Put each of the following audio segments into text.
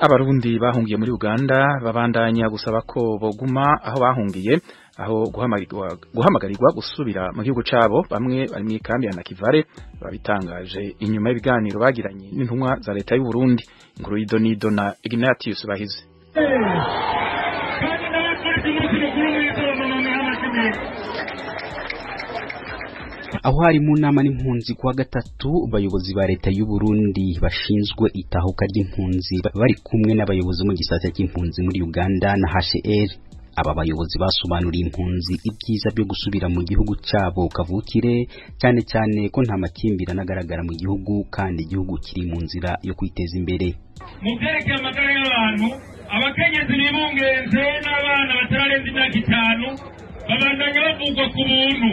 Abarundi bahungiye muri Uganda babandanya gusaba ko boguma aho bahungiye aho guhamagarirwa gusubira mu gihugu cabo. Bamwe bari mu kambi ya Nakivale babitangaje inyuma y'ibiganiro bagiranye n'intumwa za leta y'u Burundi. Inkuru y'Idonido na Ignatius Bahizi. Aho hari mu nama n'impunzi kuwa gatatu, bayobozi ba leta y'u Burundi bashinzwe itahuka ry'impunzi bari kumwe n'abayobozi mu gisata cy'impunzi muri Uganda na HCR. Aba bayobozi basobanuriye impunzi ibyiza byo gusubira mu gihugu cyabo kavukire, cyane cyane ko nta makimbirane agaragara mu gihugu kandi igihugu kiri mu nzira yo kwiteza imbere. Mu byerekeye amagara y'abantu, abakenyezi bibungenze n'abana batararenza imyaka 5 babandanya bavugwa ku buntu.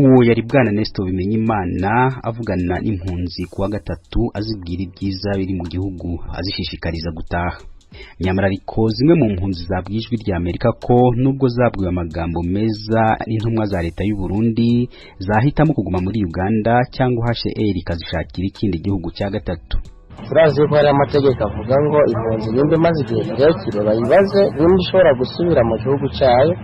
Uwo yari bwana Nestor Bimenyimana avugana n'impunzi kuwa gatatu azibwira ibyiza biri mu gihugu azishishikariza gutaha. Nyamara ariko zimwe mu mpunzi zabwijwe rya Amerika ko nubwo zabwiwe amagambo meza n'intumwa za leta y'u Burundi zahitamo kuguma muri Uganda cyangwa HCR ikazishakira ikindi gihugu cya gatatu. Turazi ko hari amategeko avuga ngo impunzi nimba maze igihe kirekire bayibaze nimba ishobora gusubira mu gihugu cyayo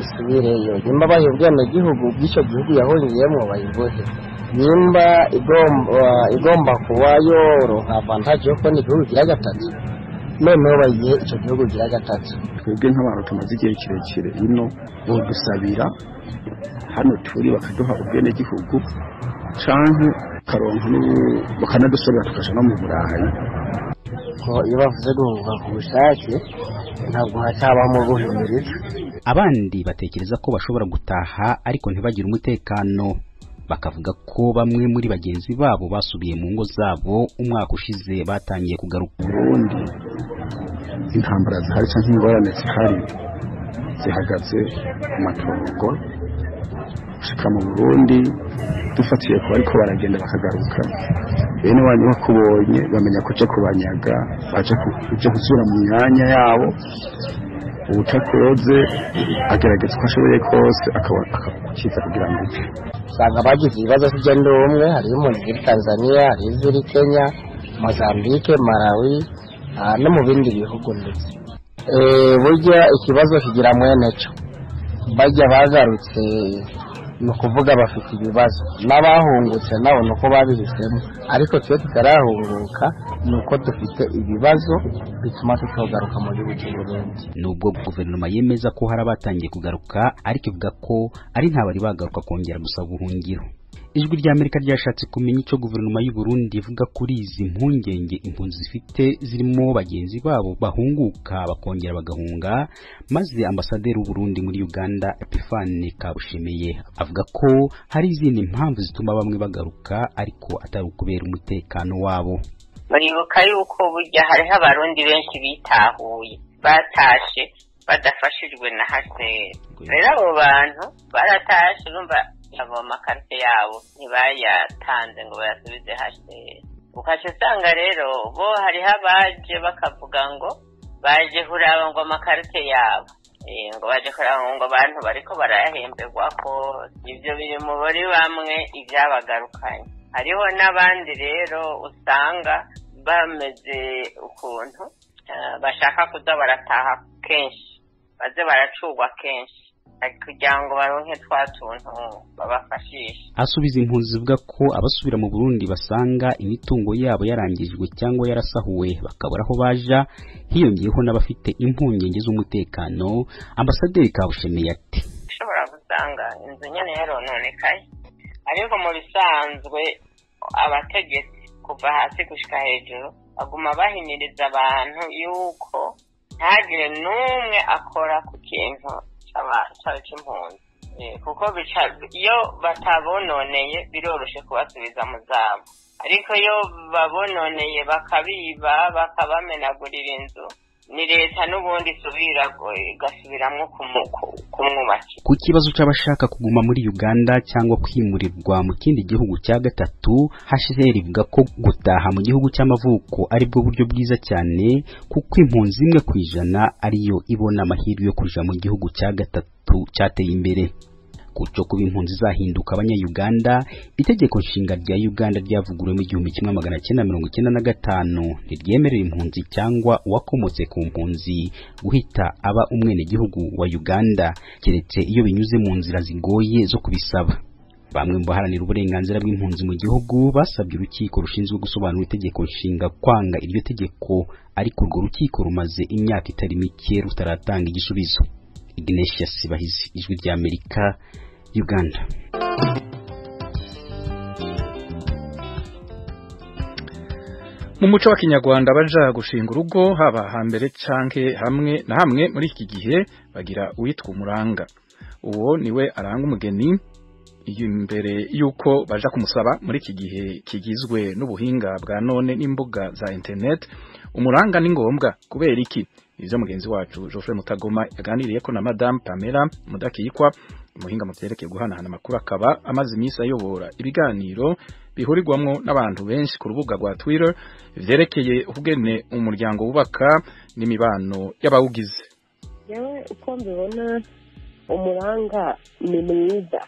isubireyo, nimba bayobwene gihugu bw'icyo gihugu yahungiyemo bayivuze, nimba igomba kuba yoroha avantage yo kubona igihugu gira gatatu, noneho bayihe icyo gihugu gira gatatu. Twebwe nk'abantu tumaze igihe kirekire ino bodusabira hano turi bakaduha ubwene gihugu canke karonka bakanadusabira tukaja no mu Burayi. Ko iyo bavuze guhunga ku bushake ntabwo hacabamo guhimiriza. Abandi batekereza ko bashobora gutaha ariko ntibagire umutekano, bakavuga ko bamwe muri bagenzi babo basubiye mu ngo zabo umwaka ushize batangiye kugaruka. Burundi intambara zihari cyangwa ingorane zihari zihagaze ku matongo, gushika mu Burundi dufatiye ko ariko baragenda bakagaruka, bene wanyu bakubonye bamenya ko cyo kubanyaga baje gusubira mu myanya yabo. Ubutakoze agerageza ko ashoboye kose akakiza kugira ngo usanga bagize ibibazo by'igendo umwe, hari impunzi muri Tanzania, hari iziri Kenya, Mozambique, Malawi no mu bindi bihugu. Ndetse burya ikibazo kigira mwene cyo bajya bagarutse ni ukuvuga bafite ibibazo, n'abahungutse nabo nuko babihisemo, ariko twe tutarahunguka nuko dufite ibibazo bituma tutogaruka mu gihugu cy'u Burundi. Nubwo guverinoma yemeza ko hari abatangiye kugaruka, ariko ivuga ko ari nta bari bagaruka kongera gusaba ubuhungiro. Ijwi rya Amerika ryashatse kumenya icyo guverinoma y'u Burundi ivuga kuri izi mpungenge impunzi zifite zirimo bagenzi babo bahunguka bakongera bagahunga, maze ambasaderi w'u Burundi muri Uganda Epiphane Kabushimiye avuga ko hari izindi mpamvu zituma bamwe bagaruka ariko atari ukubera umutekano wabo. Baribuka yuko burya hariho abarundi benshi bitahuye batashe badafashijwe na HCR. Rero abo bantu baratashe urumva abo makarite yabo ntibayatanze ngo bayasubize HCR. Ukaca usanga rero bo hariho abaje bakavuga ngo baje kuraba ngo amakarite yabo ngo baje kuraba ngo abantu bariko barayahemberwa ko ivyo biri mu bari bamwe ibyabagarukanye. Hariho n'abandi rero usanga bameze ukuntu bashaka kuza barataha kenshi, baze baracurwa kenshi kugira ngo baronke twatuntu babafashisha. Asubiza impunzi zivuga ko abasubira mu Burundi basanga imitungo yabo yarangijwe cyangwa yarasahuwe bakabura aho baja, hiyongeyeho n'abafite impungenge z'umutekano. Ambasaderi Kabushemiye ati ushobora gusanga inzu nyene yarononekaye, ariko mu bisanzwe abategetsi kuva hasi gushika hejuru baguma bahimiriza abantu yuko ntagire n'umwe akora ku kintu cy'impunzi, kuko iyo batabononeye biroroshe kubasubiza mu zabo, ariko iyo babononeye bakabiba bakabamenagurira inzu ni leta n'ubundi isubira igasubiramwo kumwubakira. Ku kibazo cy'abashaka kuguma muri Uganda cyangwa kwimurirwa mu kindi gihugu cya gatatu, HCR ivuga ko gutaha mu gihugu cy'amavuko ari bwo buryo bwiza cyane, kuko impunzi 1% ariyo ibona amahirwe yo kuja mu gihugu cya gatatu cyateye imbere. kuco kuba impunzi zahinduka abanya-Uganda. Itegeko nshinga rya Uganda ryavuguruwe mu 1995 ntiryemerera impunzi cyangwa uwakomotse ku mpunzi guhita aba umwene gihugu wa Uganda keretse iyo binyuze mu nzira zigoye zo kubisaba. Bamwe mu baharanira uburenganzira bw'impunzi mu gihugu basabye urukiko rushinzwe gusobanura itegeko nshinga kwanga iryo tegeko, ariko urwo rukiko rumaze imyaka itari mike rutaratanga igisubizo. Ignatius Bahizi, Ijwi rya Amerika, Uganda. Mu muco wa Kinyarwanda baja gushinga urugo haba hambere canke hamwe na hamwe muri iki gihe bagira uwitwa umuranga. Uwo niwe aranga umugeni imbere yuko baja kumusaba. Muri iki gihe kigizwe n'ubuhinga bwa none n'imbuga za internet, umuranga ni ngombwa kubera iki? Ivyo mugenzi wacu Geoffrey Mutagoma yaganiriye ko na Madame Pamela Mudakiyikwa, umuhinga mu vyerekeye guhanahana amakuru, akaba amaze imisi ayobora ibiganiro bihurirwamwo n'abantu benshi ku rubuga rwa Twitter vyerekeye ukugene umuryango wubaka n'imibano y'abawugize. Yewe uko mbibona umuranga ni mwiza.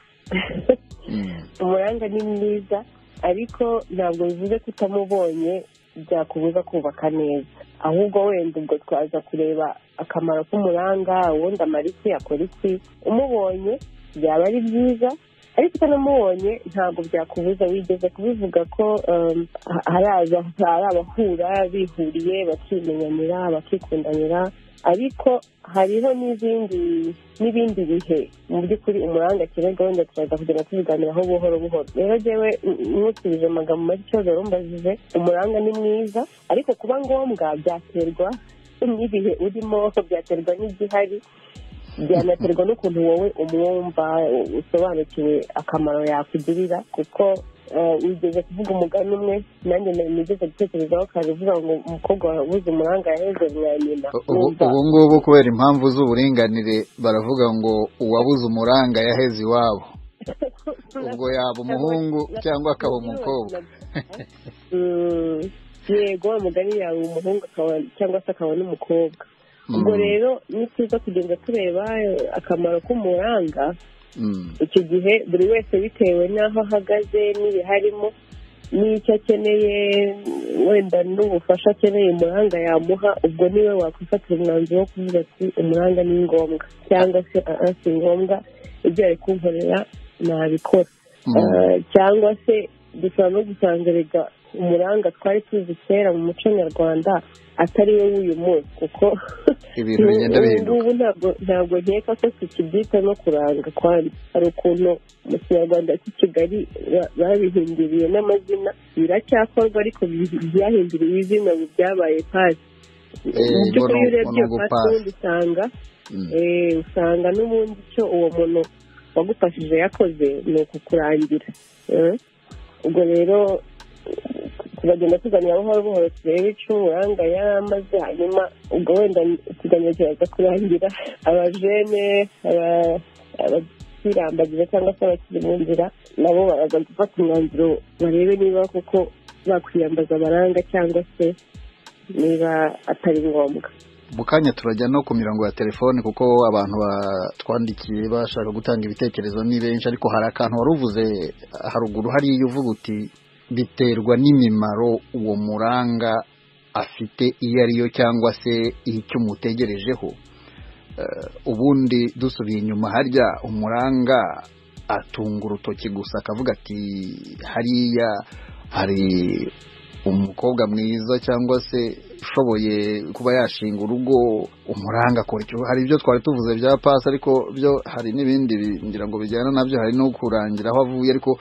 Umuranga ni mwiza, ariko ntabwo bivuze ko utamubonye byakubuza kubaka neza. Ahubwo wenda ubwo twaza kureba akamaro k'umuranga, ubundi amariki akora iki. Umubonye byaba ari byiza, ariko utanamubonye ntabwo byakubuza. Wigeze kubivuga ko hari abahura bihuriye bakimenyanira bakikundanira, ariko hariho n'ibindi bihe mu by'ukuri umuranga kirega. Wenda turaza kugenda tubiganiraho buhoro buhoro. Rero jewe nkusubije amagambo make cyo rumbajije, umuranga ni mwiza, ariko kuba ngombwa byaterwa n'ibihe urimo, byaterwa n'igihari, byanaterwa n'ukuntu wowe umwumva usobanukiwe akamaro yakugirira. Kuko wigeze kuvuga umugani umwe, nanjye nigeze gutekerezaho uvuga ngo umukobwa wabuze umuranga yaheze nyina. Ubu ngubu kubera impamvu z'uburinganire baravuga ngo uwabuze umuranga yaheze iwabo. Ubwo yaba umuhungu cyangwa akaba umukobwa. Yego, umugani yawe umuhungu cyangwa se akaba n'umukobwa. Ubwo rero ni cyiza kugenda tureba akamaro k'umuranga. Icyo gihe buri wese bitewe n'aho ahagaze n'ibiharimo n'icyo akeneye, wenda n'ubufasha akeneye umuranga yamuha. Ubwo niwe wakwifatira umwanzuro wo kuvuga ati umuranga ni ngombwa, cyangwa se si ngombwa, ibyo ari kunkorera nabikora. Cyangwa se dushobora no gusanga rega umuranga twari tuzi kera mu muco nyarwanda atari we w'uyu munsi, kuko ibintu bigenda bihinduka. Ntabwo nkeka ko tukibyita no kuranga, kandi hari ukuntu mu Kinyarwanda cy'i Kigali babihinduriye n'amazina. Biracyakorwa, ariko byahinduriwe izina, byabaye pasi. Mu by'ukuri iyo urebye pasi usanga n'ubundi icyo uwo muntu wagufashije yakoze ni ukukurangira. Ubwo rero turagenda tuganira buhoro buhoro turebe icyo umuranga yaramaze, hanyuma ubwo wenda ikiganiro kiraza kurangira abajene, abakirambagiza cyangwa se abakiri mu nzira, nabo baraza gufata umwanzuro barebe niba koko bakwiyambaza abaranga cyangwa se niba atari ngombwa. Mu kanya turajya no ku mirongo ya telefone kuko abantu batwandikiye bashaka gutanga ibitekerezo ni benshi, ariko hari akantu wari uvuze haruguru hariya uvuga uti biterwa n'imimaro uwo muranga afite iyo ariyo cyangwa se icyo umutegerejeho. Ubundi dusubiye inyuma, harya umuranga atunga urutoki gusa akavuga ati hariya hari umukobwa mwiza cyangwa se ushoboye kuba yashinga urugo, umuranga akora icyo. Hari ibyo twari tuvuze bya pasi, ariko byo hari n'ibindi ngira ngo bijyana nabyo, hari no kurangira aho avuye. Ariko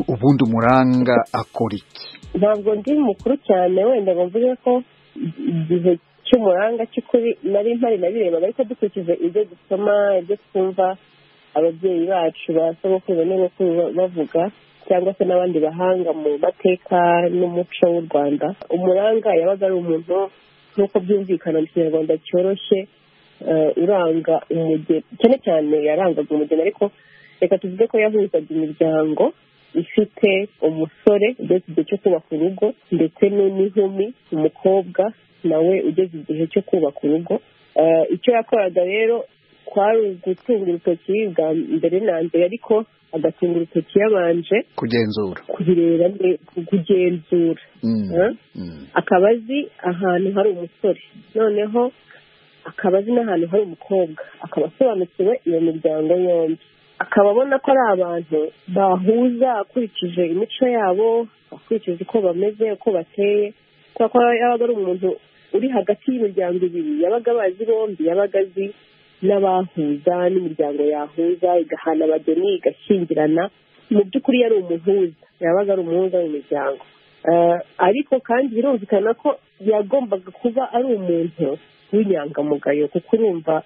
ubundi umuranga akora iki? Ntabwo ndi mukuru cyane wenda ngo mvuge ko igihe cy'umuranga cy'ukuri nari mpari nabirebaga, ariko dukurikije ibyo dusoma, ibyo twumva ababyeyi bacu ba sogokuru n'abakuru bavuga, cyangwa se n'abandi bahanga mu mateka n'umuco w'u Rwanda, umuranga yabaga ari umuntu nk'uko byumvikana mu Kinyarwanda cyoroshye, uranga umugeni. Cyane cyane yarangaga umugeni, ariko reka tuvuge ko yahuzaga imiryango ifite umusore ugeze igihe cyo kubaka urugo, ndetse n'inkumi, umukobwa nawe ugeze igihe cyo kubaka urugo. Icyo yakoraga rero kwari gutunga urutoki bwa mbere na mbere, ariko agatunga urutoki yabanje kubireba kugenzura, akaba azi ahantu hari umusore, noneho akaba azi n'ahantu hari umukobwa, akaba asobanukiwe iyo miryango yombi, akaba abona ko ari abantu bahuza akurikije imico yabo, akurikije uko bameze, uko bateye, kubera ko yabaga ari umuntu uri hagati y'imiryango ibiri, yabaga bazi bombi, yabaga azi n'abahuza n'imiryango yahuza igahana abageni igashyingirana. Mu by'ukuri yari umuhuza, yabaga ari umuhuza w'imiryango, ariko kandi birumvikana ko yagombaga kuba ari umuntu w'inyangamugayo, kuko urumva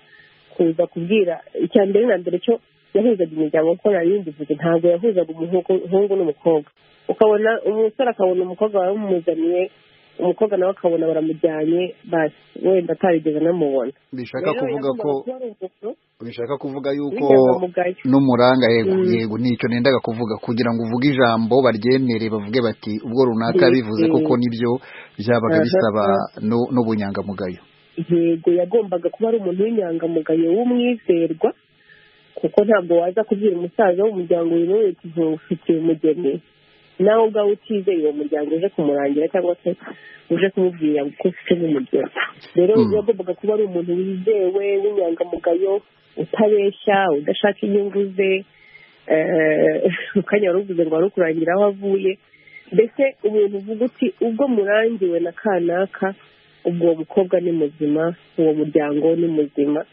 kuza kubwira icya mbere na mbere cyo yahuzaga imiryango, kuko narindi vuze ntabwo yahuzaga umuhungu n'umukobwa, ukabona umusore akabona umukobwa baramuzaniye, umukobwa nawe akabona baramujyanye, basi wenda atarigeze anamubona. bishaka kuvuga yuko n'umuranga yego nicyo nendaga kuvuga, kugira ngo uvuge ijambo baryemere bavuge bati ubwo runaka bivuze koko nibyo byabaga bisaba n'ubunyangamugayo. Yego, yagombaga kuba ari umuntu w'inyangamugayo w'umwizerwa, kuko ntabwo waza kubwira umusaza w'umuryango uyu wese ufitiye umugeni nawe ubwawe utizeye uwo muryango uje kumurangira cyangwa se uje kumubwira ko ufite n'umugeni. Rero yagombaga kuba ari umuntu wizewe w'inyangamugayo, utabeshya, udashaka inyungu ze, ukanya waruvuze ngo wari ukurangira aho avuye, mbese umuntu uvuga uti ubwo murangiwe na kanaka ubwo mukobwa ni muzima, uwo muryango ni muzima.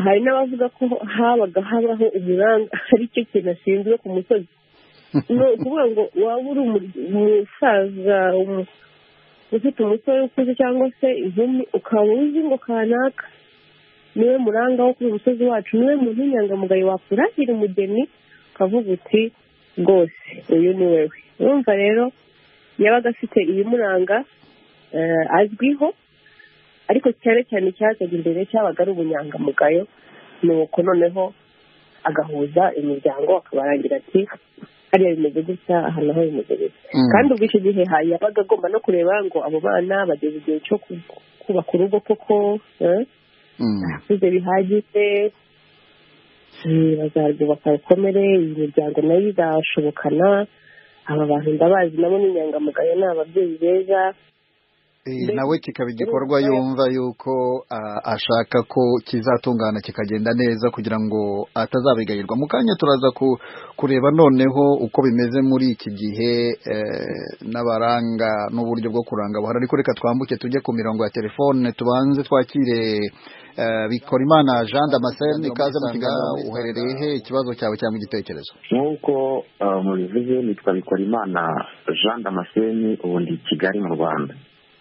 Hari n'abavuga ko habaga habaho umuranga ari cyo kintu ashinzwe ku musozi, ni ukuvuga ngo waba uri umusaza ufite umusore ukuze cyangwa se inkumi, ukaba uzi ngo kanaka niwe muranga wo kuri uyu musozi wacu, niwe muntu w'inyangamugayo wakurahira umugeni, ukavuga uti rwose uyu ni wewe. Urumva rero yabaga afite ibimuranga azwiho, ariko cyane cyane icyazaga imbere cyabaga ari ubunyangamugayo, nuko noneho agahuza imiryango akabarangira ati hariya bimeze gutya, aha naho bimeze gutya. Kandi ubwo icyo gihe yabaga agomba no kureba ngo abo bana bageze igihe cyo kubaka urugo koko, barakuze bihagije, bazarwubaka rukomere, iyi miryango nayo izashobokana, aba bantu ndabazi nabo n'inyangamugayo ni ababyeyi beza. Nawe kikaba igikorwa yumva yuko ashaka ko kizatungana kikagenda neza kugira ngo atazabigayirwa. Mu kanya turaza kureba noneho uko bimeze muri iki gihe n'abaranga n'uburyo bwo kuranga buhari, ariko reka twambuke tujye ku mirongo ya telefone, tubanze twakire Bikorimana Jean Damascene. Ikaze mu kiganiro, uherereye he, ikibazo cyawe cyangwa igitekerezo? Nk'uko mubivuze, nitwa Bikorimana Jean Damascene, ubundi i Kigali mu Rwanda.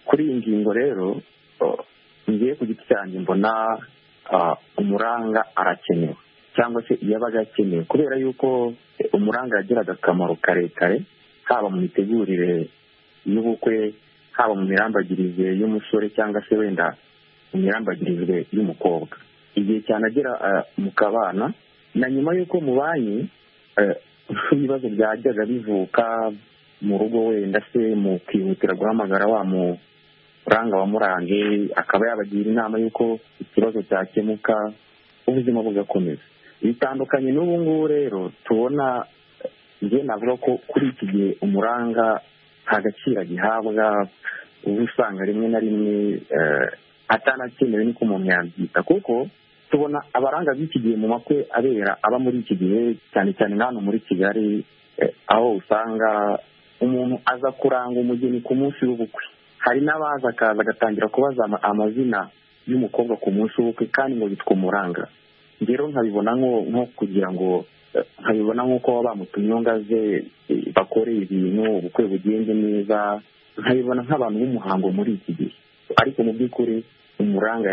Kuri iyi ngingo rero ngiye ku giti cyanjye mbona umuranga arakenewe, cyangwa se yabaga akenewe, kubera yuko umuranga yagiraga akamaro karekare, haba mu mitegurire y'ubukwe, haba mu mirambagirize y'umusore cyangwa se wenda mu mirambagirize y'umukobwa, igihe cyane agera mu kabana, na nyuma y'uko mubanye ibibazo byajyaga bivuka mu rugo, wenda se mu kwihutira guhamagara wa muranga wamurange, akaba yabagira inama y'uko ikibazo cyakemuka, ubuzima bugakomeza. Bitandukanye n'ubu ngubu rero tubona, njye navuga ko kuri iki gihe umuranga nta gaciro gihabwa, uba usanga rimwe na rimwe atanakenewe niko umuntu yabyita, kuko tubona abaranga b'iki gihe mu makwe abera aba muri iki gihe, cyane cyane hano muri Kigali, aho usanga umuntu aza kuranga umugeni ku munsi w'ubukwe. Hari n'abaza akaza agatangira kubaza amazina y'umukobwa ku munsi w'ubukwe, kandi ngo bitwa umuranga. Rero nkabibona nko kugira ngo nkabibona nk'uko baba bamutumye ngo aze bakore ibintu, ubukwe bugende neza, nkabibona nk'abantu b'umuhango muri iki gihe, ariko mu by'ukuri umuranga